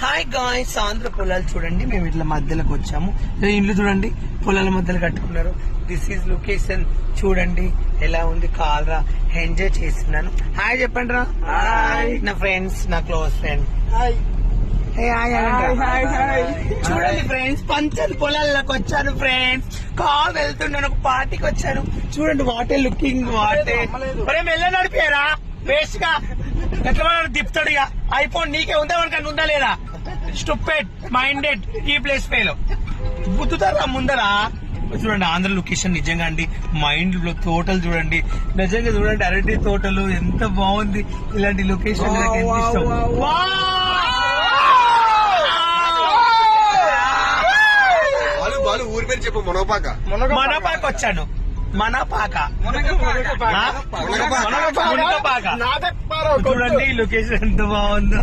Hi guys, Andhra పొలాలు చూడండి. మేము ఇట్లా మధ్యలోకి వచ్చాము. ఇండ్లు చూడండి, పొలాల మధ్యలో కట్టుకున్నారు. This is location. చూడండి ఎలా ఉంది. కాల్రా ఎంజాయ్ చేస్తున్నాను. హాయ్ చెప్పండి రా. హాయ్ నా ఫ్రెండ్స్, నా క్లోజ్ ఫ్రెండ్. హాయ్ చూడండి ఫ్రెండ్స్, పంచల్ పొలాల్లోకి వచ్చాను ఫ్రెండ్స్. కాల్ వెళ్తున్నాను, ఒక పార్టీకి వచ్చాను. చూడండి వాటే లుకింగ్, వాటే మరే మెల్ల నడిపారా వేస్ట్ గా ఎట్లా తిప్పుతాడు. ఇక ఐఫోన్ నీకే ఉందా, మనకన్నా ఉందా లేదా? స్టూపిడ్ మైండెడ్ ఈ ప్లేస్ పేలో బుద్దుతారా ముందరా. చూడండి ఆంధ్ర లొకేషన్ నిజంగా అండి. మైండ్ లో తోటలు చూడండి, నిజంగా చూడండి అరటి తోటలు ఎంత బాగుంది. ఇలాంటి లొకేషన్ నాకు ఎంత ఇష్టం. ఊరి పేరు చెప్పు. మనోపాక వచ్చాను. మనపాక చూడండి లొకేషన్ ఎంత బాగుందో.